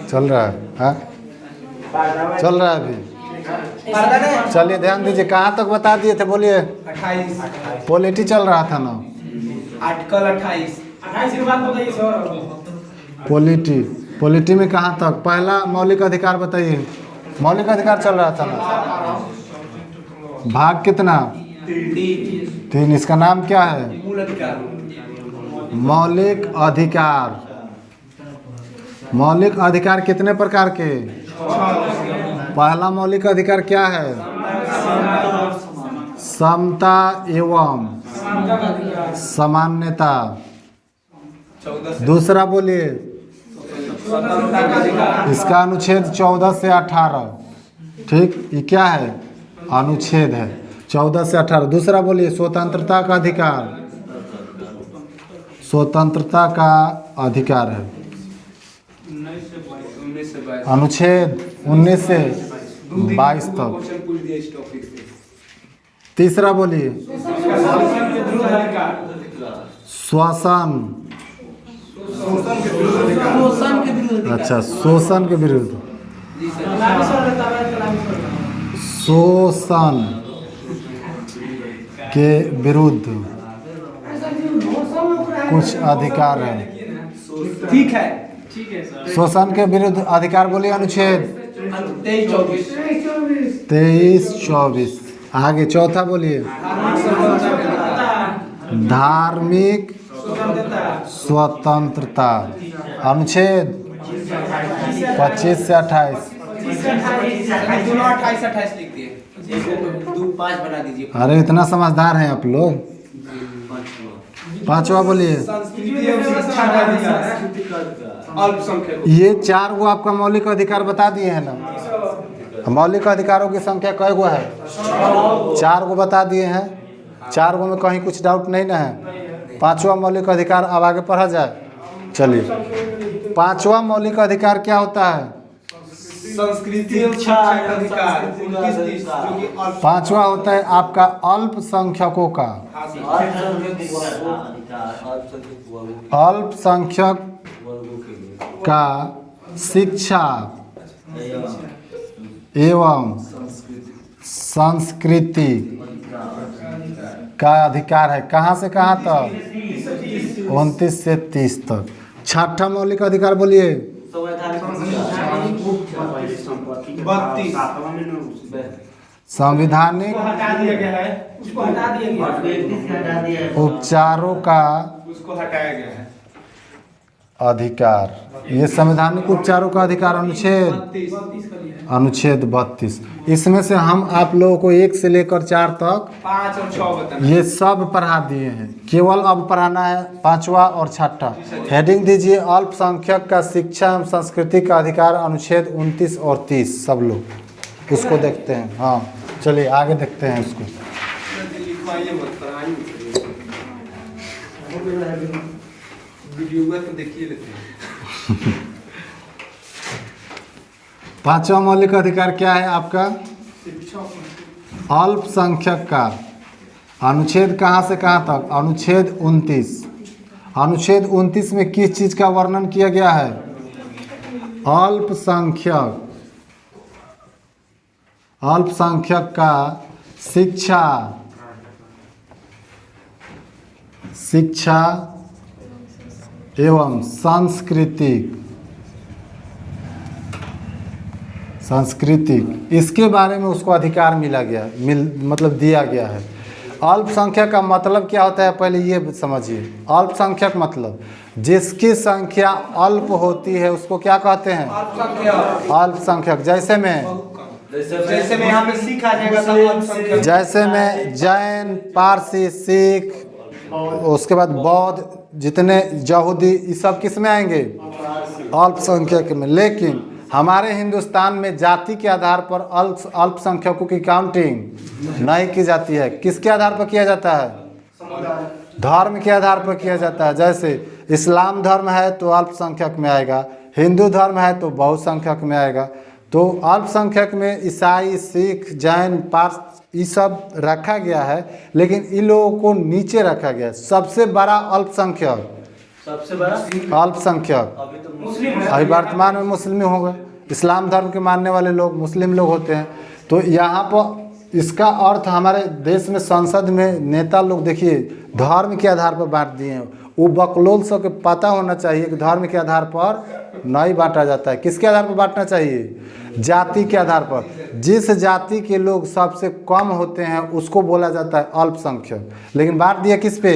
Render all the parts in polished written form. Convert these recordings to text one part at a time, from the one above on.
चल रहा है, हाँ चल रहा है अभी। चलिए ध्यान दीजिए, कहाँ तक बता दिए थे बोलिए। 28 पॉलिटी चल रहा था ना। आर्टिकल 28 के बाद बताइए सर। पॉलिटी में कहाँ तक, पहला मौलिक अधिकार बताइए। मौलिक अधिकार चल रहा था ना। भाग कितना? 3। इसका नाम क्या है? मूल अधिकार। मौलिक अधिकार। मौलिक अधिकार कितने प्रकार के? पहला मौलिक अधिकार क्या है? समता एवं सामान्यता। दूसरा बोलिए। इसका अनुच्छेद 14 से 18। ठीक, ये क्या है? अनुच्छेद है 14 से 18। दूसरा बोलिए। स्वतंत्रता का अधिकार। स्वतंत्रता का अधिकार है अनुच्छेद 19 से 22 तक। तीसरा बोलिए। श्वसन। अच्छा, शोषण के विरुद्ध। शोषण के विरुद्ध कुछ अधिकार है। ठीक है शोषण के विरुद्ध अधिकार बोलिए। अनुच्छेद 23-24। आगे चौथा बोलिए। धार्मिक स्वतंत्रता। अनुच्छेद 25 से 28। दोनों 28 लिख दिए। 5 बना दीजिए। अरे इतना समझदार हैं आप लोग। पांचवा बोलिए। ये 4 गो आपका मौलिक अधिकार बता दिए हैं ना। मौलिक अधिकारों की संख्या कई गो है? 4 गो बता दिए हैं। 4 गो में कहीं कुछ डाउट नहीं ना है। पांचवा मौलिक अधिकार अब आगे पढ़ा जाए। चलिए, पांचवा मौलिक अधिकार क्या होता है? संस्कृति एवं शिक्षा का अधिकार। पांचवा होता है आपका अल्पसंख्यकों का। अल्पसंख्यक का शिक्षा एवं संस्कृति का अधिकार है। कहाँ से कहाँ तक? 29 से 30 तक। छठा मौलिक अधिकार बोलिए। संवैधानिक उपचारों का उसको हटाया गया है। अधिकार। ये संवैधानिक उपचारों का अधिकार अनुच्छेद 32। इसमें से हम आप लोगों को 1 से लेकर 4 तक 5 और 6 बताना। ये सब पढ़ा दिए हैं। केवल अब पढ़ाना है पांचवा और छठा। हेडिंग दीजिए अल्पसंख्यक का शिक्षा एवं संस्कृति का अधिकार। अनुच्छेद 29 और 30। सब लोग उसको देखते हैं। हाँ चलिए आगे देखते हैं उसको। वीडियो तो देखिए लेते हैं। पांचवा मौलिक अधिकार क्या है आपका? अल्पसंख्यक का। अनुच्छेद कहाँ से कहाँ तक? अनुच्छेद 29। अनुच्छेद 29 में किस चीज का वर्णन किया गया है? अल्पसंख्यक। अल्पसंख्यक का शिक्षा एवं सांस्कृतिक इसके बारे में उसको अधिकार मिला गया, मतलब दिया गया है। अल्पसंख्यक का मतलब क्या होता है पहले ये समझिए। अल्पसंख्यक मतलब जिसकी संख्या अल्प होती है उसको क्या कहते हैं? अल्पसंख्यक। जैसे में यहाँ पे सिख आ जाएगा तो अल्पसंख्यक। जैसे में जैन, पारसी, सिख, उसके बाद बौद्ध, जितने यहूदी, ये सब किस में आएंगे? अल्पसंख्यक में। लेकिन हमारे हिंदुस्तान में जाति के आधार पर अल्पसंख्यकों की काउंटिंग नहीं की जाती है। किसके आधार पर किया जाता है? धर्म के आधार पर किया जाता है। जैसे इस्लाम धर्म है तो अल्पसंख्यक में आएगा, हिंदू धर्म है तो बहुसंख्यक में आएगा। तो अल्पसंख्यक में ईसाई, सिख, जैन, पारस ये सब रखा गया है, लेकिन इन लोगों को नीचे रखा गया है। सबसे बड़ा अल्पसंख्यक सबसे बड़ा अल्पसंख्यक। अभी तो मुस्लिम है। अभी वर्तमान में मुस्लिम हो गए, इस्लाम धर्म के मानने वाले लोग मुस्लिम लोग होते हैं। तो यहाँ पर इसका अर्थ हमारे देश में संसद में नेता लोग देखिए धर्म के आधार पर बांट दिए हैं। वो बकलोल सबके पता होना चाहिए कि धर्म के आधार पर नहीं बांटा जाता है। किसके आधार पर बांटना चाहिए? जाति के आधार पर। जिस जाति के लोग सबसे कम होते हैं उसको बोला जाता है अल्पसंख्यक। लेकिन बांट दिया किस पे?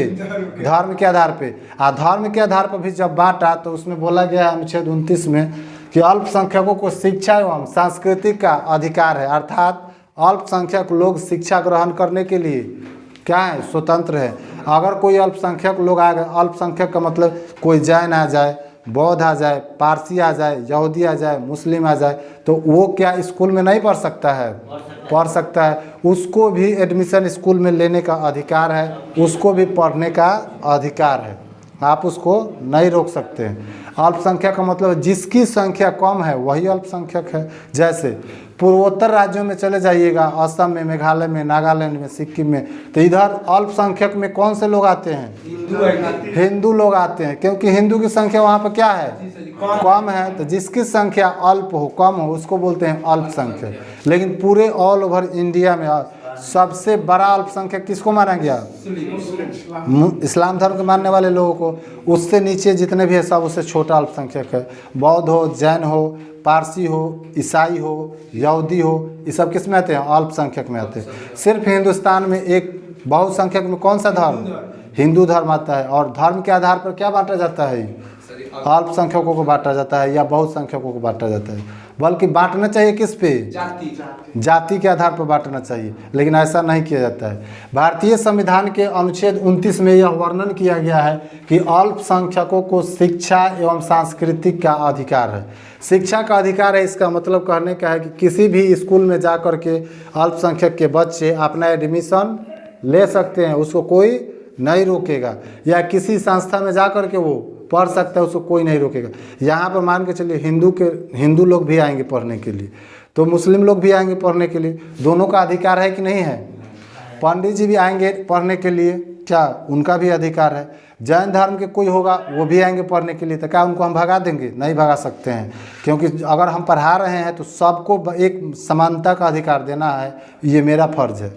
धर्म के आधार पे। धर्म के आधार पर भी जब बांटा तो उसमें बोला गया अनुच्छेद 29 में कि अल्पसंख्यकों को शिक्षा एवं सांस्कृतिक का अधिकार है। अर्थात अल्पसंख्यक लोग शिक्षा ग्रहण करने के लिए क्या है? स्वतंत्र है। अगर कोई अल्पसंख्यक लोग आ गए, अल्पसंख्यक का मतलब कोई जैन आ जाए, बौद्ध आ जाए, पारसी आ जाए, यहूदी आ जाए, मुस्लिम आ जाए, तो वो क्या स्कूल में नहीं पढ़ सकता है? पढ़ सकता है। उसको भी एडमिशन स्कूल में लेने का अधिकार है, उसको भी पढ़ने का अधिकार है। आप उसको नहीं रोक सकते हैं। अल्पसंख्यक का मतलब जिसकी संख्या कम है वही अल्पसंख्यक है। जैसे पूर्वोत्तर राज्यों में चले जाइएगा, असम में, मेघालय में, नागालैंड में, सिक्किम में, तो इधर अल्पसंख्यक में कौन से लोग आते हैं? हिंदू लोग आते हैं, क्योंकि हिंदू की संख्या वहाँ पर क्या है? कम है। तो जिसकी संख्या अल्प हो, कम हो, उसको बोलते हैं अल्पसंख्यक। लेकिन पूरे ऑल ओवर इंडिया में सबसे बड़ा अल्पसंख्यक किसको माना गया? इस्लाम धर्म के मानने वाले लोगों को। उससे नीचे जितने भी है सब उससे छोटा अल्पसंख्यक है। बौद्ध हो, जैन हो, पारसी हो, ईसाई हो, यहूदी हो, ये सब किस में आते हैं? अल्पसंख्यक में आते हैं। सिर्फ हिंदुस्तान में एक बहुसंख्यक में कौन सा धर्म? हिंदू धर्म आता है। और धर्म के आधार पर क्या बांटा जाता है? अल्पसंख्यकों को बांटा जाता है या बहुसंख्यकों को बांटा जाता है। बल्कि बांटना चाहिए किस पे? जाति के आधार पर बांटना चाहिए, लेकिन ऐसा नहीं किया जाता है। भारतीय संविधान के अनुच्छेद 29 में यह वर्णन किया गया है कि अल्पसंख्यकों को शिक्षा एवं सांस्कृतिक का अधिकार है। शिक्षा का अधिकार है, इसका मतलब कहने का है कि किसी भी स्कूल में जा कर के अल्पसंख्यक के बच्चे अपना एडमिशन ले सकते हैं, उसको कोई नहीं रोकेगा। या किसी संस्था में जा कर के वो पढ़ सकता है, उसको कोई नहीं रोकेगा। यहाँ पर मान के चलिए हिंदू लोग भी आएंगे पढ़ने के लिए, तो मुस्लिम लोग भी आएंगे पढ़ने के लिए। दोनों का अधिकार है कि नहीं है? पंडित जी भी आएंगे पढ़ने के लिए, क्या उनका भी अधिकार है? जैन धर्म के कोई होगा वो भी आएंगे पढ़ने के लिए, तो क्या उनको हम भगा देंगे? नहीं भगा सकते हैं, क्योंकि अगर हम पढ़ा रहे हैं तो सबको एक समानता का अधिकार देना है, ये मेरा फर्ज है।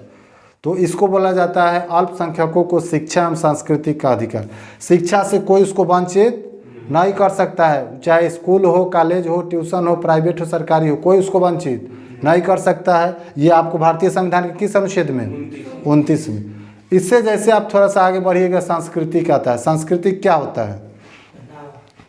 तो इसको बोला जाता है अल्पसंख्यकों को शिक्षा एवं सांस्कृतिक का अधिकार। शिक्षा से कोई उसको वंचित नहीं कर सकता है, चाहे स्कूल हो, कॉलेज हो, ट्यूशन हो, प्राइवेट हो, सरकारी हो, कोई उसको वंचित नहीं कर सकता है। ये आपको भारतीय संविधान के किस अनुच्छेद में? 29 में। इससे जैसे आप थोड़ा सा आगे बढ़िएगा, सांस्कृतिक आता है। सांस्कृतिक क्या होता है?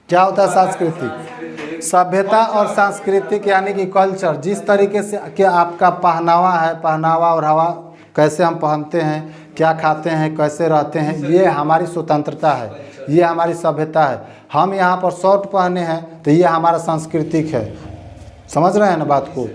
क्या होता है सांस्कृतिक? सभ्यता और सांस्कृतिक यानी कि कल्चर। जिस तरीके से कि आपका पहनावा है, पहनावा और हवा, कैसे हम पहनते हैं, क्या खाते हैं, कैसे रहते हैं, ये हमारी स्वतंत्रता है, ये हमारी सभ्यता है। हम यहाँ पर शर्ट पहने हैं तो ये हमारा सांस्कृतिक है। समझ रहे हैं ना बात को?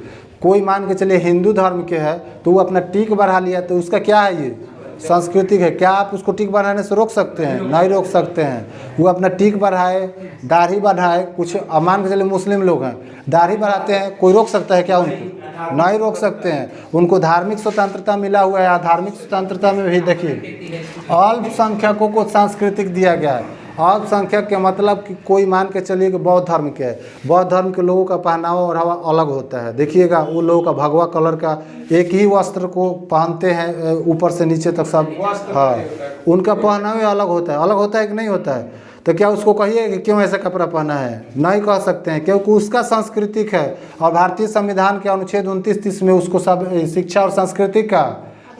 कोई मान के चलिए हिंदू धर्म के है तो वो अपना टीक बढ़ा लिया, तो उसका क्या है? ये सांस्कृतिक है। क्या आप उसको टीक बढ़ाने से रोक सकते हैं? नहीं रोक सकते हैं। वो अपना टीक बढ़ाए, दाढ़ी बढ़ाए। कुछ मान के चलिए मुस्लिम लोग हैं, दाढ़ी बढ़ाते हैं, कोई रोक सकता है क्या उनको? नहीं रोक सकते हैं। उनको धार्मिक स्वतंत्रता मिला हुआ है। धार्मिक स्वतंत्रता में भी देखिए अल्पसंख्यकों को सांस्कृतिक दिया गया है। अल्पसंख्यक के मतलब कि कोई मान के चलिए कि बौद्ध धर्म के है, बौद्ध धर्म के लोगों का पहनावा और हवा अलग होता है। देखिएगा वो लोगों का भगवा कलर का एक ही वस्त्र को पहनते हैं, ऊपर से नीचे तक सब। हाँ, उनका पहनावा अलग होता है। अलग होता है कि नहीं होता है? तो क्या उसको कहिए कि क्यों ऐसा कपड़ा पहना है? नहीं कह सकते हैं, क्योंकि उसका सांस्कृतिक है। और भारतीय संविधान के अनुच्छेद 29-30 में उसको सब शिक्षा और संस्कृति का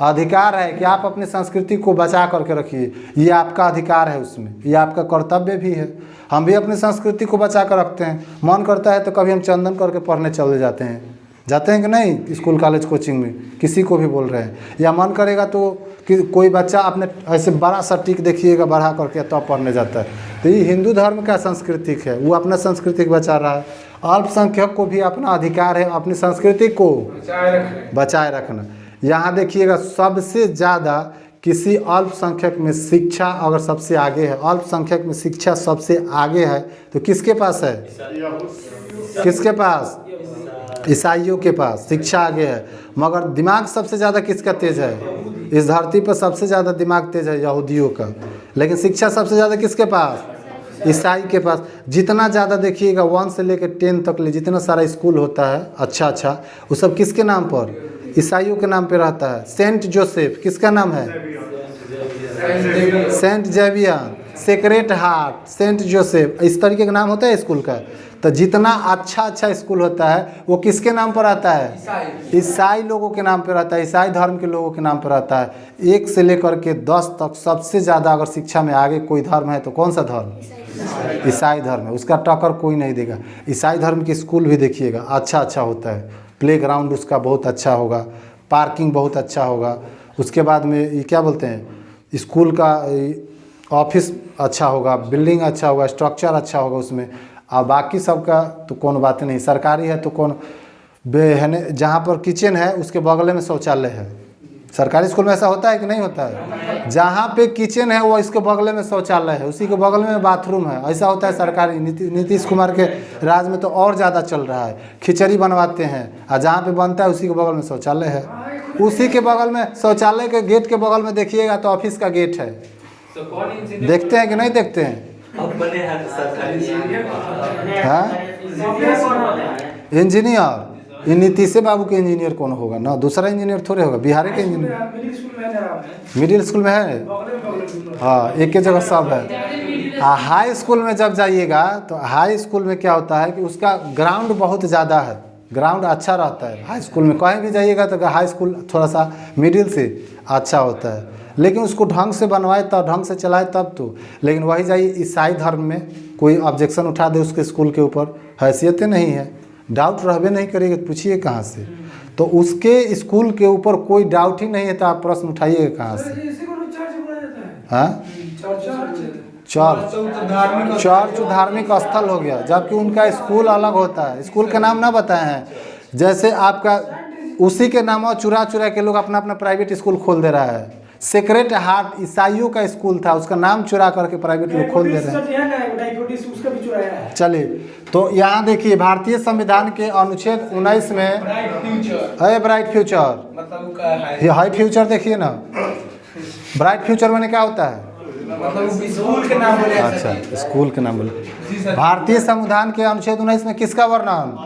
अधिकार है कि आप अपनी संस्कृति को बचा करके रखिए। ये आपका अधिकार है, उसमें ये आपका कर्तव्य भी है। हम भी अपनी संस्कृति को बचा कर रखते हैं। मन करता है तो कभी हम चंदन करके पढ़ने चले जाते हैं कि नहीं, स्कूल कॉलेज कोचिंग में किसी को भी बोल रहे हैं। या मन करेगा तो कि कोई बच्चा अपने ऐसे बड़ा सा टीक देखिएगा बढ़ा करके तो पढ़ने जाता है। तो ये हिंदू धर्म का सांस्कृतिक है, वो अपना संस्कृति बचा रहा है। अल्पसंख्यक को भी अपना अधिकार है अपनी संस्कृति को बचाए रखना। यहाँ देखिएगा सबसे ज़्यादा किसी अल्पसंख्यक में शिक्षा अगर सबसे आगे है, अल्पसंख्यक में शिक्षा सबसे आगे है, तो किसके पास है? किसके पास? ईसाइयों के पास शिक्षा आगे है। मगर दिमाग सबसे ज़्यादा किसका तेज है? इस धरती पर सबसे ज़्यादा दिमाग तेज है यहूदियों का। लेकिन शिक्षा सबसे ज़्यादा किसके पास? ईसाई के पास जितना ज़्यादा देखिएगा 1 से लेकर 10 तक ले जितना सारा स्कूल होता है अच्छा अच्छा, वो सब किसके नाम पर? ईसाइयों के नाम पे रहता है। सेंट जोसेफ किसका नाम है? Saint Xavier, Sacred Heart, Saint Joseph, इस तरीके का नाम होता है स्कूल का। तो जितना अच्छा अच्छा स्कूल होता है वो किसके नाम पर आता है? ईसाई लोगों के नाम पर रहता है, ईसाई धर्म के लोगों के नाम पर रहता है। 1 से लेकर के 10 तक सबसे ज़्यादा अगर शिक्षा में आगे कोई धर्म है तो कौन सा धर्म? ईसाई धर्म है, उसका टक्कर कोई नहीं देगा। ईसाई धर्म के स्कूल भी देखिएगा अच्छा अच्छा होता है, प्लेग्राउंड उसका बहुत अच्छा होगा, पार्किंग बहुत अच्छा होगा, उसके बाद में ये क्या बोलते हैं स्कूल का ऑफिस अच्छा होगा, बिल्डिंग अच्छा होगा, स्ट्रक्चर अच्छा होगा उसमें। और बाकी सबका तो कौन बात नहीं, सरकारी है तो कौन है, जहाँ पर किचन है उसके बगल में शौचालय है। सरकारी स्कूल में ऐसा होता है कि नहीं होता है? जहाँ पे किचन है वो इसके बगल में शौचालय है, उसी के बगल में बाथरूम है, ऐसा होता है सरकारी। नीतीश कुमार के राज में तो और ज़्यादा चल रहा है, खिचड़ी बनवाते हैं और जहाँ पे बनता है उसी के बगल में शौचालय है, उसी के बगल में शौचालय के गेट के बगल में देखिएगा तो ऑफिस का गेट है। देखते हैं कि नहीं देखते हैं? इंजीनियर, ये नीतीश बाबू के इंजीनियर कौन होगा ना, दूसरा इंजीनियर थोड़े होगा, बिहार के इंजीनियर। मिडिल स्कूल में है, हाँ एक के जगह सब है। हाई स्कूल में जब जाइएगा तो हाई स्कूल में क्या होता है कि उसका ग्राउंड बहुत ज़्यादा है, ग्राउंड अच्छा रहता है हाई स्कूल में। कहीं भी जाइएगा तो हाई स्कूल थोड़ा सा मिडिल से अच्छा होता है, लेकिन उसको ढंग से बनवाए तब, ढंग से चलाए तब तो। लेकिन वही जाइए ईसाई धर्म में कोई ऑब्जेक्शन उठा दे उसके स्कूल के ऊपर, हैसियतें नहीं है, डाउट रहबे नहीं करेगा, पूछिए कहाँ से? तो उसके स्कूल के ऊपर कोई डाउट ही नहीं है तो आप प्रश्न उठाइएगा कहाँ से? हाँ चर्च धार्मिक स्थल हो गया, जबकि उनका स्कूल अलग होता है। स्कूल का नाम ना बताए हैं, जैसे आपका उसी के नाम चुरा चुरा के लोग अपना अपना प्राइवेट स्कूल खोल दे रहा है। सेक्रेट हार्ट ईसाइयों का स्कूल था, उसका नाम चुरा करके प्राइवेट लोग खोल दे रहे हैं। चलिए तो यहाँ देखिए भारतीय संविधान के अनुच्छेद 19 में है ब्राइट फ्यूचर, ये हाई फ्यूचर देखिए ना, ब्राइट फ्यूचर मैंने क्या होता है? स्कूल के नाम बोले। अच्छा स्कूल के नाम बोले। भारतीय संविधान के अनुच्छेद 19 में किसका वर्णन?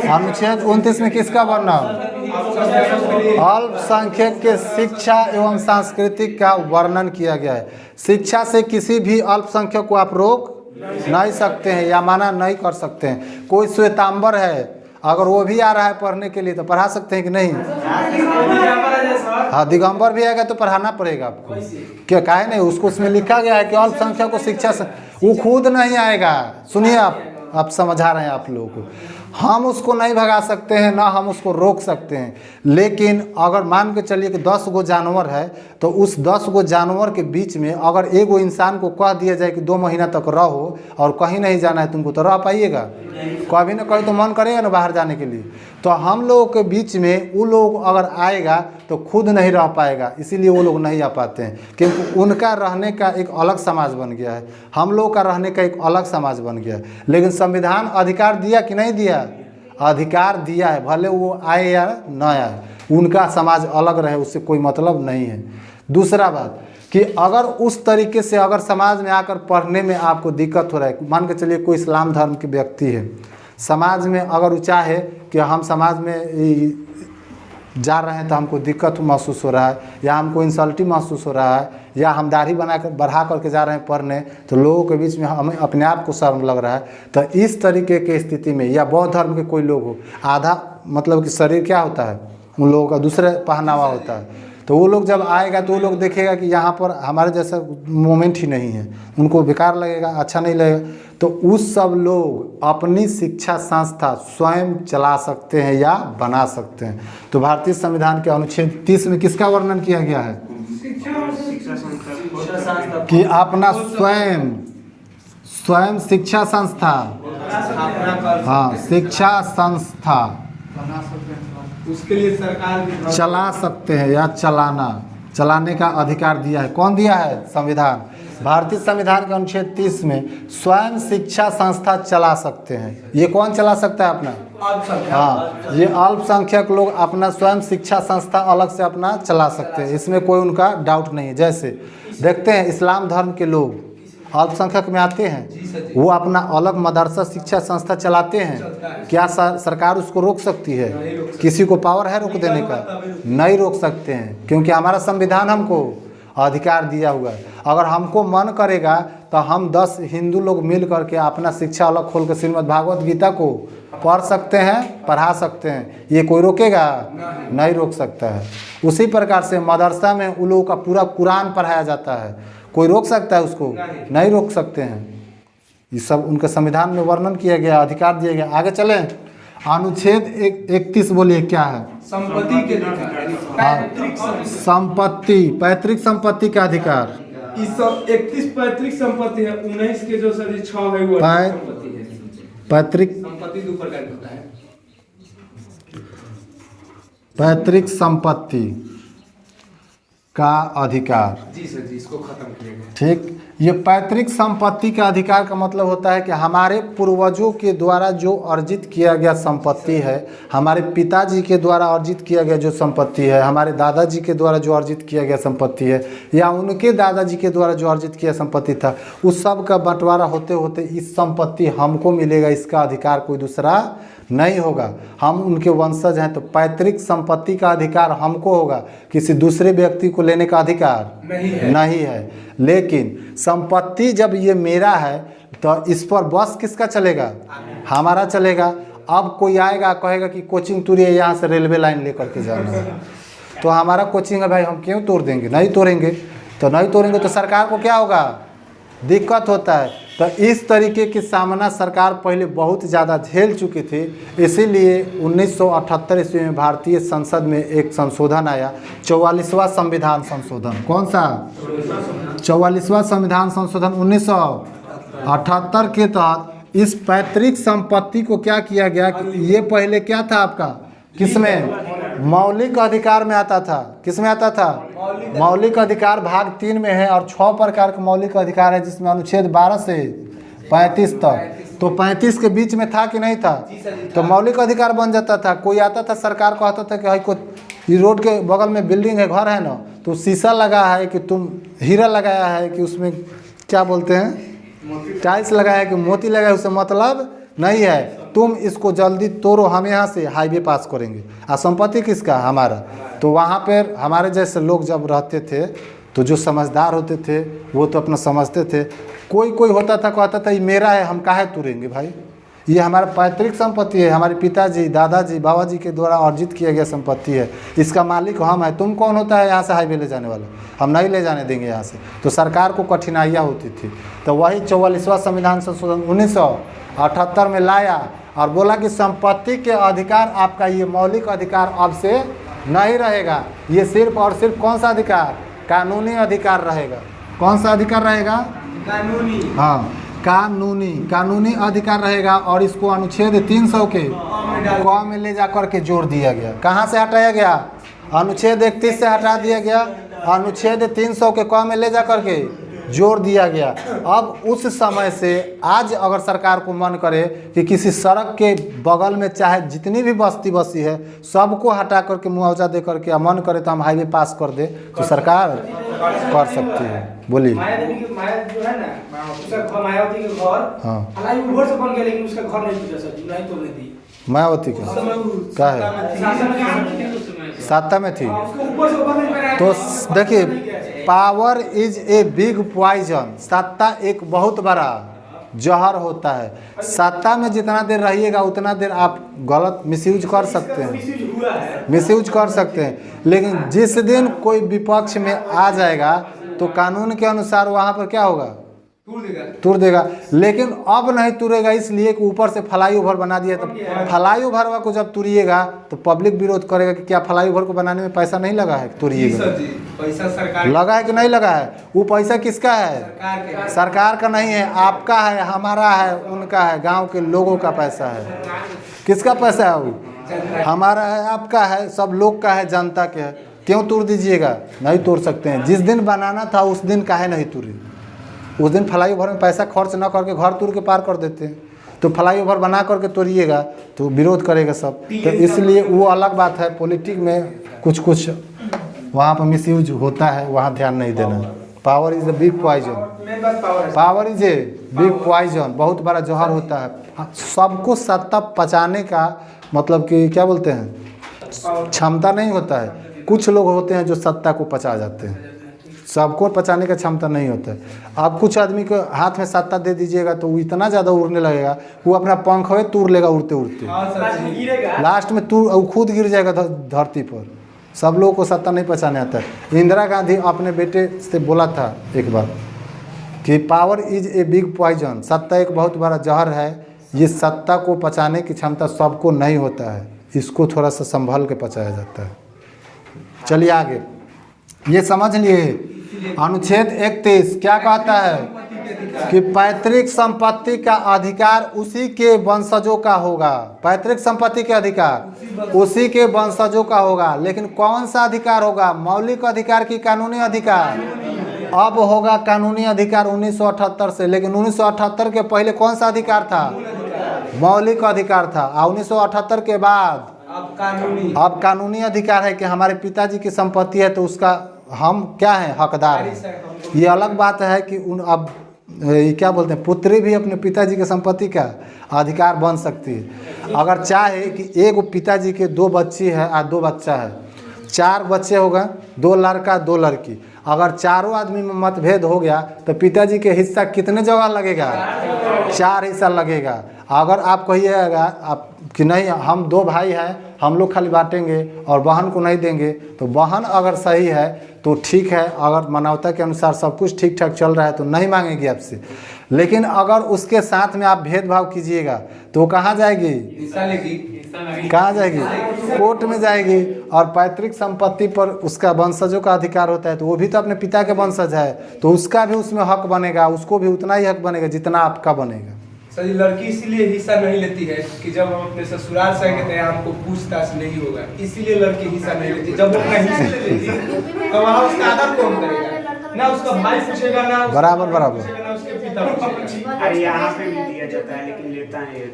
अनुच्छेद 29 में किसका वर्णन? अल्पसंख्यक के शिक्षा एवं सांस्कृतिक का वर्णन किया गया है। शिक्षा से किसी भी अल्पसंख्यक को आप रोक नहीं सकते हैं या मना नहीं कर सकते हैं। कोई श्वेतांबर है अगर वो भी आ रहा है पढ़ने के लिए तो पढ़ा सकते हैं कि नहीं? हाँ दिगंबर भी आएगा तो पढ़ाना पड़ेगा आपको, क्या काहे नहीं? उसको उसमें लिखा गया है कि अल्पसंख्यक को शिक्षा से, वो खुद नहीं आएगा। सुनिए आप समझा रहे हैं आप लोगों को, हम उसको नहीं भगा सकते हैं ना हम उसको रोक सकते हैं। लेकिन अगर मान के चलिए कि 10 गो जानवर है तो उस 10 गो जानवर के बीच में अगर एगो इंसान को कह दिया जाए कि 2 महीना तक रहो और कहीं नहीं जाना है तुमको, तो रह पाइएगा? कभी ना कभी तो मन करेगा ना बाहर जाने के लिए। तो हम लोगों के बीच में वो लोग अगर आएगा तो खुद नहीं रह पाएगा, इसीलिए वो लोग नहीं आ पाते हैं, क्योंकि उनका रहने का एक अलग समाज बन गया है, हम लोग का रहने का एक अलग समाज बन गया है। लेकिन संविधान अधिकार दिया कि नहीं दिया? अधिकार दिया है, भले वो आए या न आए, उनका समाज अलग रहे उससे कोई मतलब नहीं है। दूसरा बात कि अगर उस तरीके से अगर समाज में आकर पढ़ने में आपको दिक्कत हो रहा है, मान के चलिए कोई इस्लाम धर्म के व्यक्ति है, समाज में अगर वो चाहे कि हम समाज में जा रहे हैं तो हमको दिक्कत महसूस हो रहा है या हमको इंसल्टी महसूस हो रहा है या हम दाढ़ी बढ़ा करके जा रहे हैं पढ़ने, तो लोगों के बीच में हमें अपने आप को शर्म लग रहा है, तो इस तरीके की स्थिति में, या बौद्ध धर्म के कोई लोग हो, आधा मतलब कि शरीर क्या होता है उन लोगों का दूसरे पहनावा होता है, तो वो लोग जब आएगा तो वो लोग देखेगा कि यहाँ पर हमारे जैसा मोमेंट ही नहीं है, उनको बेकार लगेगा, अच्छा नहीं लगेगा। तो उस सब लोग अपनी शिक्षा संस्था स्वयं चला सकते हैं या बना सकते हैं। तो भारतीय संविधान के अनुच्छेद 30 में किसका वर्णन किया गया है? कि अपना स्वयं शिक्षा संस्था, हाँ शिक्षा संस्था उसके लिए सरकार भी चला सकते हैं या चलाने का अधिकार दिया है। कौन दिया है? संविधान। भारतीय संविधान के अनुच्छेद 30 में स्वयं शिक्षा संस्था चला सकते हैं। ये कौन चला सकता है? अपना, हाँ ये अल्पसंख्यक लोग अपना स्वयं शिक्षा संस्था अलग से अपना चला सकते हैं, इसमें कोई उनका डाउट नहीं है। जैसे देखते हैं इस्लाम धर्म के लोग अल्पसंख्यक में आते हैं, वो अपना अलग मदरसा शिक्षा संस्था चलाते हैं, क्या सरकार उसको रोक सकती है? किसी को पावर है रोक देने का? नहीं रोक सकते हैं, क्योंकि हमारा संविधान हमको अधिकार दिया हुआ है। अगर हमको मन करेगा तो हम 10 हिंदू लोग मिल करके अपना शिक्षा अलग खोल कर श्रीमद् भागवत गीता को पढ़ सकते हैं, पढ़ा सकते हैं। ये कोई रोकेगा? नहीं रोक सकता है। उसी प्रकार से मदरसा में उन लोगों का पूरा कुरान पढ़ाया जाता है, कोई रोक सकता है उसको? नहीं रोक सकते हैं। ये सब उनके संविधान में वर्णन किया गया, अधिकार दिया गया। आगे चलें। अनुच्छेद 31 बोलिए क्या है? संपत्ति के अधिकार, पैतृक संपत्ति। संपत्ति, पैतृक संपत्ति का अधिकार। इस सब 31 पैतृक संपत्ति है, 19 के जो सभी 6 है वो संपत्ति है। पैतृक संपत्ति दो प्रकार की होता है। पैतृक संपत्ति का अधिकार। जी सर जी, इसको खत्म किया गया। ठीक, ये पैतृक संपत्ति का अधिकार का मतलब होता है कि हमारे पूर्वजों के द्वारा जो अर्जित किया गया संपत्ति है, हमारे पिताजी के द्वारा अर्जित किया गया जो संपत्ति है, हमारे दादाजी के द्वारा जो अर्जित किया गया संपत्ति है, या उनके दादाजी के द्वारा जो अर्जित किया संपत्ति था, उस सब का बंटवारा होते होते इस संपत्ति हमको मिलेगा। इसका अधिकार कोई दूसरा नहीं होगा। हम उनके वंशज हैं तो पैतृक संपत्ति का अधिकार हमको होगा, किसी दूसरे व्यक्ति को लेने का अधिकार नहीं है। लेकिन संपत्ति जब ये मेरा है तो इस पर बस किसका चलेगा? हमारा चलेगा। अब कोई आएगा कहेगा कि कोचिंग तोड़िए, यहाँ से रेलवे लाइन लेकर के जाना है, तो हमारा कोचिंग है भाई, हम क्यों तोड़ देंगे? नहीं तोड़ेंगे। तो नहीं तोड़ेंगे तो सरकार को क्या होगा? दिक्कत होता है। तो इस तरीके की सामना सरकार पहले बहुत ज़्यादा झेल चुकी थी। इसीलिए 1978 ईस्वी में भारतीय संसद में एक संशोधन आया, 44वां संविधान संशोधन। कौन सा? 44वां संविधान संशोधन 1978 के तहत इस पैतृक संपत्ति को क्या किया गया कि ये पहले क्या था आपका, किसमें? मौलिक अधिकार में आता था। किस में आता था? मौलिक अधिकार भाग 3 में है, और 6 प्रकार के मौलिक अधिकार है, जिसमें अनुच्छेद 12 से 35 तक। तो 35 के बीच में था कि नहीं था? तो मौलिक अधिकार बन जाता था। कोई आता था सरकार को आता था कि भाई को रोड के बगल में बिल्डिंग है, घर है ना, तो शीशा लगा है कि तुम हीरा लगाया है कि उसमें क्या बोलते हैं, टाइल्स लगाया है कि मोती लगाया है, उससे मतलब नहीं है, तुम इसको जल्दी तोड़ो, हम यहाँ से हाईवे पास करेंगे। आ संपत्ति किसका? हमारा। तो वहाँ पर हमारे जैसे लोग जब रहते थे तो जो समझदार होते थे वो तो अपना समझते थे। कोई कोई होता था कहता था ये मेरा है, हम काहे तोड़ेंगे भाई, ये हमारा पैतृक संपत्ति है, हमारे पिताजी दादाजी बाबा जी के द्वारा अर्जित किया गया संपत्ति है, इसका मालिक हम है। तुम कौन होता है यहाँ से हाईवे ले जाने वाला? हम नहीं ले जाने देंगे यहाँ से। तो सरकार को कठिनाइयाँ होती थी। तो वही 44वां संविधान संशोधन 1978 में लाया और बोला कि संपत्ति के अधिकार आपका, ये मौलिक अधिकार अब से नहीं रहेगा। ये सिर्फ और सिर्फ कौन सा अधिकार? कानूनी अधिकार रहेगा। कौन सा अधिकार रहेगा? कानूनी। हाँ, कानूनी अधिकार रहेगा। और इसको अनुच्छेद 300 के क में ले जाकर के जोड़ दिया गया। कहाँ से हटाया गया? अनुच्छेद 31 से हटा दिया गया, अनुच्छेद 300 के क में ले जाकर के जोड़ दिया गया। अब उस समय से आज अगर सरकार को मन करे कि किसी सड़क के बगल में चाहे जितनी भी बस्ती बसी है सबको हटा करके मुआवजा दे करके मन करे तो हम हाईवे पास कर दे, तो सरकार कर सकती है। बोलिए। मायादेवी के माया जो है ना, उसका मायावती के घर, हाँ, हालांकि वो घर से बन गया, लेकिन उसका घर नहीं टूटा सर, नहीं तोड़ने दी। मायावती का क्या है? साता में थी। उसको ऊपर से ऊपर नहीं बनाया। तो देखिए, power is a big poison. सत्ता एक बहुत बड़ा जहर होता है। सत्ता में जितना देर रहिएगा उतना देर आप गलत मिसयूज कर सकते हैं, मिसयूज कर सकते हैं। लेकिन जिस दिन कोई विपक्ष में आ जाएगा तो कानून के अनुसार वहाँ पर क्या होगा? तोड़ देगा। लेकिन अब नहीं तुरेगा, इसलिए कि ऊपर से फ्लाईओवर बना दिया। तो फ्लाईओवर को जब तुरिएगा तो पब्लिक विरोध करेगा कि क्या फ्लाईओवर को बनाने में पैसा नहीं लगा है? तुरिएगा। पैसा सरकार लगा है कि नहीं लगा है? वो पैसा किसका है? सरकार का नहीं है, आपका है, हमारा है, उनका है, गांव के लोगों का पैसा है। किसका पैसा है? वो हमारा है, आपका है, सब लोग का है, जनता के है। क्यों तोड़ दीजिएगा? नहीं तोड़ सकते हैं। जिस दिन बनाना था उस दिन काहे नहीं तोड़ी? उस दिन फ्लाईओवर में पैसा खर्च न करके घर तोड़ के पार कर देते हैं। तो फ्लाईओवर बना करके तोड़िएगा तो विरोध करेगा सब। तो इसलिए वो अलग बात है। पॉलिटिक्स में कुछ वहाँ पर मिसयूज होता है, वहाँ ध्यान नहीं देना। Power is the big poison. मेन बात पावर है। Power is a big poison, बहुत बड़ा जौहर होता है। सबको सत्ता पचाने का मतलब कि क्या बोलते हैं, क्षमता नहीं होता है। कुछ लोग होते हैं जो सत्ता को पचा जाते हैं, सबको पचाने का क्षमता नहीं होता है। आप कुछ आदमी को हाथ में सत्ता दे दीजिएगा तो वो इतना ज़्यादा उड़ने लगेगा, वो अपना पंख है तोड़ लेगा उड़ते उड़ते, लास्ट में वो खुद गिर जाएगा धरती पर। सब लोगों को सत्ता नहीं पचाने आता है। इंदिरा गांधी अपने बेटे से बोला था एक बार कि power is a big poison, सत्ता एक बहुत बड़ा जहर है। ये सत्ता को पचाने की क्षमता सबको नहीं होता है, इसको थोड़ा सा संभल के पचाया जाता है। चलिए आगे, ये समझ लिए अनुच्छेद 31 क्या कहता है कि पैतृक संपत्ति का अधिकार उसी के वंशजों का होगा। पैतृक संपत्ति के अधिकार उसी के वंशजों का होगा, लेकिन कौन सा अधिकार होगा, मौलिक अधिकार की कानूनी अधिकार? अब होगा कानूनी अधिकार 1978 से, लेकिन 1978 के पहले कौन सा अधिकार था? मौलिक अधिकार था। और 1978 के बाद अब कानूनी अधिकार है कि हमारे पिताजी की संपत्ति है तो उसका हम क्या है, हकदार हैं। ये अलग बात है कि उन अब क्या बोलते हैं, पुत्री भी अपने पिताजी के संपत्ति का अधिकार बन सकती है। अगर चाहे कि एक पिताजी के 2 बच्ची है और 2 बच्चा है, 4 बच्चे हो गए, 2 लड़का 2 लड़की, अगर चारों आदमी में मतभेद हो गया तो पिताजी के हिस्सा कितने जगह लगेगा? 4 हिस्सा लगेगा। अगर आप कहिएगा आप कि नहीं हम 2 भाई हैं, हम लोग खाली बांटेंगे और बहन को नहीं देंगे, तो बहन अगर सही है तो ठीक है, अगर मानवता के अनुसार सब कुछ ठीक ठाक चल रहा है तो नहीं मांगेगी आपसे। लेकिन अगर उसके साथ में आप भेदभाव कीजिएगा तो कहाँ जाएगी? कहाँ जाएगी? कोर्ट में जाएगी। और पैतृक संपत्ति पर उसका वंशजों का अधिकार होता है, तो वो भी तो अपने पिता के वंशज है, तो उसका भी उसमें हक बनेगा, उसको भी उतना ही हक बनेगा जितना आपका बनेगा। सर लड़की इसीलिए हिस्सा नहीं लेती है कि जब हम अपने ससुराल से आएंगे तो हमको पूछताछ नहीं होगा, इसीलिए लड़की हिस्सा नहीं लेती। जब वो अपना हिस्सा ले लेती तो वहाँ उसका आदर कौन करेगा? ना उसका भाई पूछेगा, ना बराबर ना उसके पिता पूछेगा। अरे यहाँ पे भी दिया जाता है लेकिन लेता नहीं है।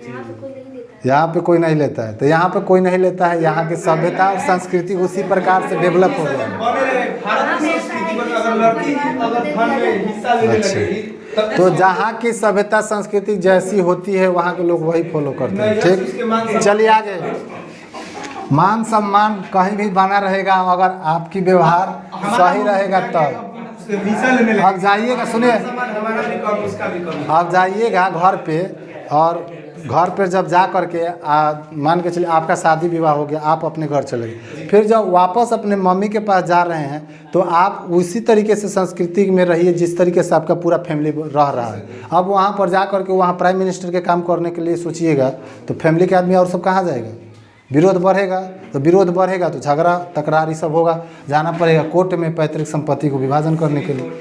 यहाँ पे कोई नहीं लेता है, तो यहाँ पे कोई नहीं लेता है। यहाँ की सभ्यता और संस्कृति उसी प्रकार से डेवलप हो गया। भारत की संस्कृति में अगर लड़की अगर धन में हिस्सा लेने लगेगी तो जहाँ की सभ्यता संस्कृति जैसी होती है वहाँ के लोग वही फॉलो करते हैं। ठीक, चलिए आगे। मान सम्मान कहीं भी बना रहेगा अगर आपकी व्यवहार सही रहेगा तब। आप जाइएगा, सुनिए, आप जाइएगा घर पे, और घर पर जब जा करके मान के चलिए आपका शादी विवाह हो गया, आप अपने घर चले गए, फिर जब वापस अपने मम्मी के पास जा रहे हैं तो आप उसी तरीके से संस्कृति में रहिए जिस तरीके से आपका पूरा फैमिली रह रहा है। अब वहाँ पर जा करके वहाँ प्राइम मिनिस्टर के काम करने के लिए सोचिएगा तो फैमिली के आदमी और सब कहाँ जाएगा? विरोध बढ़ेगा, तो विरोध बढ़ेगा तो झगड़ा तकरार ये सब होगा, जाना पड़ेगा कोर्ट में पैतृक संपत्ति को विभाजन करने के लिए।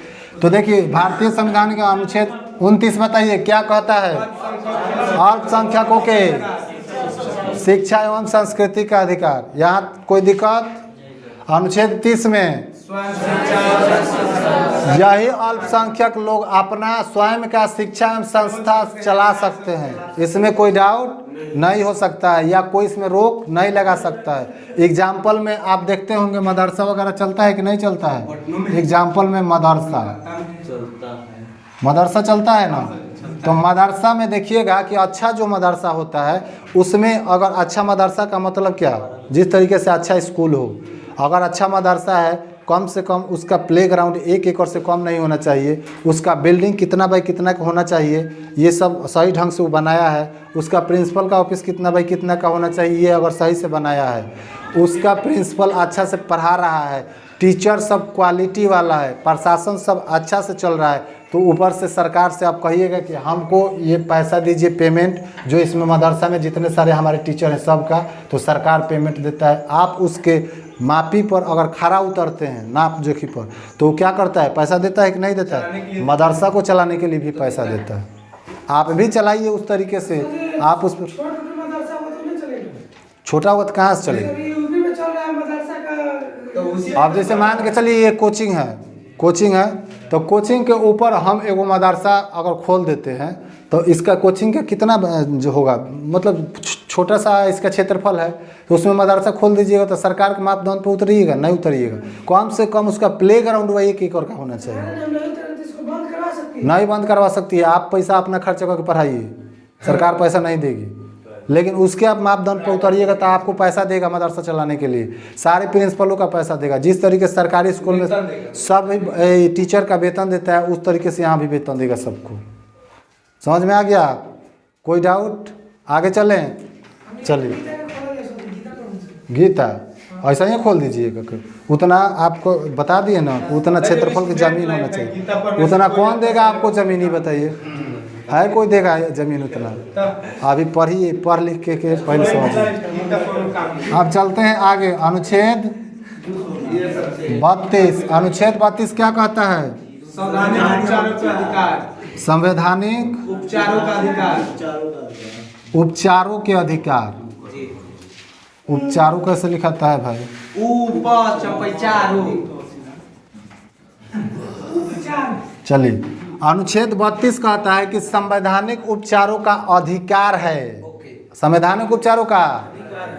तो देखिए भारतीय संविधान का अनुच्छेद 29 बताइए क्या कहता है? अल्पसंख्यकों के शिक्षा एवं संस्कृति का अधिकार। यहाँ कोई दिक्कत? अनुच्छेद 30 में यही अल्पसंख्यक लोग अपना स्वयं का शिक्षा एवं संस्था चला सकते हैं, इसमें कोई डाउट नहीं हो सकता है या कोई इसमें रोक नहीं लगा सकता है। एग्जाम्पल में आप देखते होंगे मदरसा वगैरह चलता है कि नहीं चलता है? एग्जाम्पल में मदरसा चलता है ना, तो मदरसा में देखिएगा कि अच्छा जो मदरसा होता है उसमें अगर अच्छा मदरसा का मतलब क्या, जिस तरीके से अच्छा स्कूल हो, अगर अच्छा मदरसा है कम से कम उसका प्लेग्राउंड 1 एकड़ से कम नहीं होना चाहिए, उसका बिल्डिंग कितना बाई कितना का होना चाहिए, ये सब सही ढंग से वो बनाया है, उसका प्रिंसिपल का ऑफिस कितना बाई कितना का होना चाहिए, ये अगर सही से बनाया है, उसका प्रिंसिपल अच्छा से पढ़ा रहा है, टीचर सब क्वालिटी वाला है, प्रशासन सब अच्छा से चल रहा है, तो ऊपर से सरकार से आप कहिएगा कि हमको ये पैसा दीजिए पेमेंट, जो इसमें मदरसा में जितने सारे हमारे टीचर हैं सबका, तो सरकार पेमेंट देता है। आप उसके मापी पर अगर खरा उतरते हैं नाप जोखी पर, तो क्या करता है? पैसा देता है कि नहीं देता है? मदरसा को चलाने के लिए भी पैसा देता है। आप भी चलाइए उस तरीके से, आप उस पर छोटा हुआ तो कहाँ से चलेगा? अब जैसे मान के चलिए ये कोचिंग है तो कोचिंग के ऊपर हम एगो मदरसा अगर खोल देते हैं तो इसका कोचिंग का कितना जो होगा, मतलब छोटा सा इसका क्षेत्रफल है, तो उसमें मदरसा खोल दीजिएगा तो सरकार के मापदंड पर उतरिएगा? नहीं उतरिएगा। कम से कम उसका प्ले ग्राउंड वही 1 एकड़ का होना चाहिए। नहीं बंद करवा सकती है, आप पैसा अपना खर्च करके पढ़ाइए, सरकार पैसा नहीं देगी। लेकिन उसके आप मापदंड पर उतरिएगा तो आपको पैसा देगा मदरसा चलाने के लिए, सारे प्रिंसिपलों का पैसा देगा। जिस तरीके से सरकारी स्कूल में सब टीचर का वेतन देता है, उस तरीके से यहाँ भी वेतन देगा सबको। समझ में आ गया? कोई डाउट? आगे चलें? चलिए, गीता ऐसा ही खोल दीजिएगा। उतना आपको बता दिए ना, उतना क्षेत्रफल की जमीन होना चाहिए। उतना कौन देगा आपको जमीन, ही बताइए? है कोई देगा जमीन उतना? अभी पढ़िए, पढ़ लिख के पहले समझिए। अब चलते हैं आगे। अनुच्छेद 32। अनुच्छेद 32 क्या कहता है? संवैधानिक उपचारों का अधिकार। उपचारों के अधिकार। उपचारों कैसे लिखाता है भाई? चलिए, अनुच्छेद 32 कहता है कि संवैधानिक उपचारों का अधिकार है। संवैधानिक उपचारों का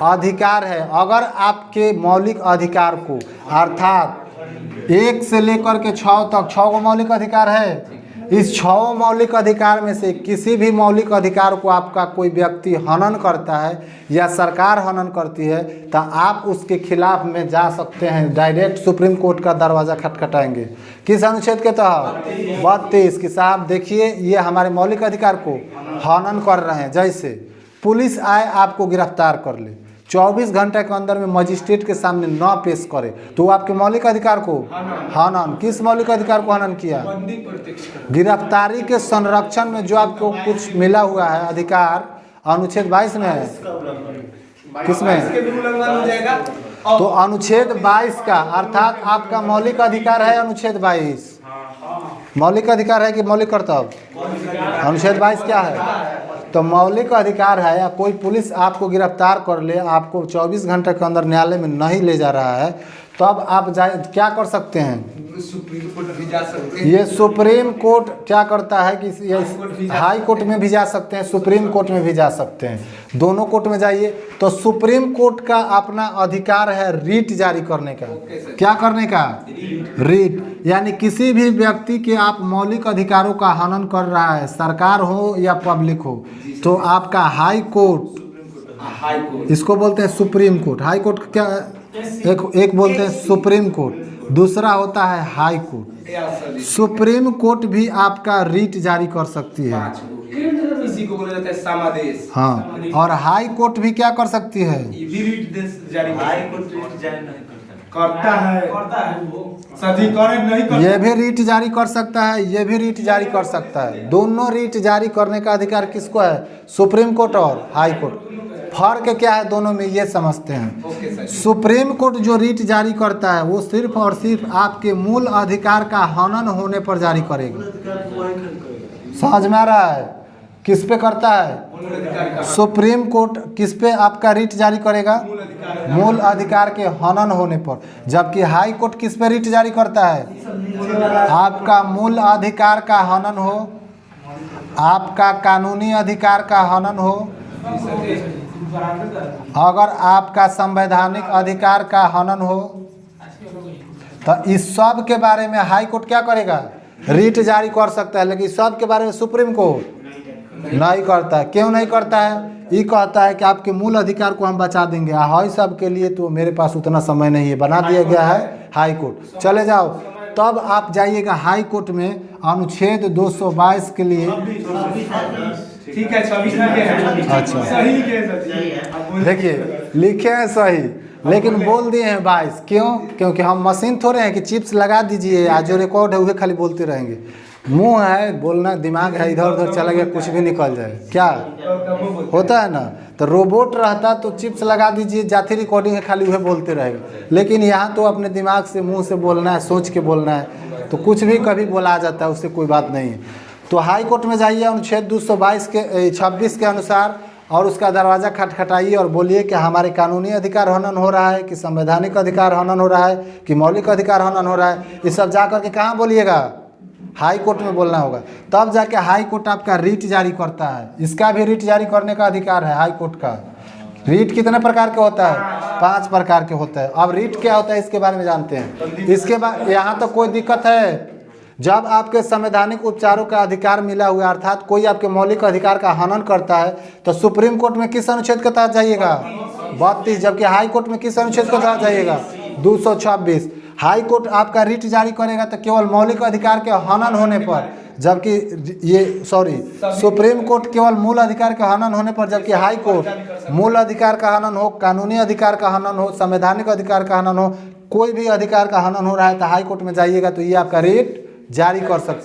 अधिकार है। अगर आपके मौलिक अधिकार को, अर्थात 1 से लेकर के 6 तक 6 गो मौलिक अधिकार है, इस 6 मौलिक अधिकार में से किसी भी मौलिक अधिकार को आपका कोई व्यक्ति हनन करता है या सरकार हनन करती है तो आप उसके खिलाफ में जा सकते हैं, डायरेक्ट सुप्रीम कोर्ट का दरवाज़ा खटखटाएंगे। किस अनुच्छेद के तहत? 32 कि साहब देखिए ये हमारे मौलिक अधिकार को हनन कर रहे हैं। जैसे पुलिस आए आपको गिरफ्तार कर ले, 24 घंटे के अंदर में मजिस्ट्रेट के सामने न पेश करे तो आपके मौलिक अधिकार को हनन। किस मौलिक अधिकार को हनन किया? गिरफ्तारी के संरक्षण में जो आपको कुछ मिला हुआ है अधिकार, अनुच्छेद 22 में है। किसमें? तो अनुच्छेद 22 का, अर्थात आपका मौलिक अधिकार है अनुच्छेद 22। मौलिक अधिकार है कि मौलिक कर्तव्य? अनुच्छेद 22 क्या है? तो मौलिक अधिकार है। या कोई पुलिस आपको गिरफ्तार कर ले, आपको 24 घंटे के अंदर न्यायालय में नहीं ले जा रहा है, तो अब आप क्या कर सकते हैं? सुप्रीम कोर्ट भी जा सकते हैं। ये सुप्रीम कोर्ट क्या करता है कि ये हाई कोर्ट में भी जा सकते हैं, सुप्रीम कोर्ट में भी जा सकते हैं, दोनों कोर्ट में जाइए। तो सुप्रीम कोर्ट का अपना अधिकार है रीट जारी करने का। क्या करने का? रीट। यानी किसी भी व्यक्ति के आप मौलिक अधिकारों का हनन कर रहा है, सरकार हो या पब्लिक हो, तो आपका हाई कोर्ट, इसको बोलते हैं सुप्रीम कोर्ट। हाई कोर्ट क्या? एक बोलते हैं सुप्रीम कोर्ट, दूसरा होता है हाई कोर्ट। सुप्रीम कोर्ट भी आपका रीट जारी कर सकती है, इसी को बोला जाता है समादेश। हाँ, और हाई कोर्ट भी क्या कर सकती है? ये भी रीट जारी करता है वो सभी करे नहीं करता। ये भी रीट जारी कर सकता है, ये भी रीट जारी कर सकता है। दोनों रीट जारी करने का अधिकार किसको है? सुप्रीम कोर्ट और हाई कोर्ट। फर्क क्या है दोनों में, ये समझते हैं। सुप्रीम कोर्ट जो रीट जारी करता है वो सिर्फ और सिर्फ आपके मूल अधिकार का हनन होने पर जारी करेगा। समझ में आ रहा है? किस पे करता है? सुप्रीम कोर्ट किस पे आपका रीट जारी करेगा? मूल अधिकार के हनन होने पर। जबकि हाई कोर्ट किस पे रीट जारी करता है? आपका मूल अधिकार का हनन हो, आपका कानूनी अधिकार का हनन हो, अगर आपका संवैधानिक अधिकार का हनन हो, तो इस सब के बारे में हाई कोर्ट क्या करेगा? रीट जारी कर सकता है। लेकिन इस सब के बारे में सुप्रीम कोर्ट नहीं करता है। क्यों नहीं करता है? ये कहता है कि आपके मूल अधिकार को हम बचा देंगे, हाई सब के लिए तो मेरे पास उतना समय नहीं है, बना दिया गया है हाई कोर्ट। चले जाओ, तब आप जाइएगा हाई कोर्ट में अनुच्छेद 222 के लिए। ठीक है, 26 है। अच्छा, सही है। देखिए लिखे हैं सही, लेकिन बोल दिए हैं 22। क्यों? क्योंकि हम मशीन थोड़े हैं कि चिप्स लगा दीजिए, आज जो रिकॉर्ड है उसे खाली बोलते रहेंगे। मुंह है, बोलना, दिमाग है, इधर उधर चला गया कुछ भी निकल जाए, क्या होता है ना। तो रोबोट रहता तो चिप्स लगा दीजिए, जाती रिकॉर्डिंग है, खाली वह बोलते रहेगा। लेकिन यहाँ तो अपने दिमाग से, मुंह से बोलना है, सोच के बोलना है, तो कुछ भी कभी बोला जाता है, उससे कोई बात नहीं है। तो हाई कोर्ट में जाइए, अनुच्छेद 222 के 26 के अनुसार, और उसका दरवाज़ा खटखटाइए और बोलिए कि हमारे कानूनी अधिकार हनन हो रहा है, कि संवैधानिक अधिकार हनन हो रहा है, कि मौलिक अधिकार हनन हो रहा है। ये सब जा करके कहाँ बोलिएगा? हाई कोर्ट में बोलना होगा, तब जाके हाई कोर्ट आपका रीट जारी करता है। इसका भी रीट जारी करने का अधिकार है हाई कोर्ट का। रीट कितने प्रकार के होता है? 5 प्रकार के होता है। अब रीट क्या होता है इसके बारे में जानते हैं। इसके बाद यहाँ तो कोई दिक्कत है, जब आपके संवैधानिक उपचारों का अधिकार मिला हुआ है, अर्थात कोई आपके मौलिक अधिकार का हनन करता है, तो सुप्रीम कोर्ट में किस अनुच्छेद के तहत जाइएगा? 32। जबकि हाई कोर्ट में किस अनुच्छेद के तहत जाइएगा? 226। हाई कोर्ट आपका रीट जारी करेगा तो केवल मौलिक अधिकार के हनन होने पर, जबकि ये सुप्रीम कोर्ट केवल मूल अधिकार का हनन होने पर, जबकि हाई कोर्ट मूल अधिकार का हनन हो, कानूनी अधिकार का हनन हो, संवैधानिक अधिकार का हनन हो, कोई भी अधिकार का हनन हो रहा है तो हाई कोर्ट में जाइएगा तो ये आपका रीट जारी कर सकते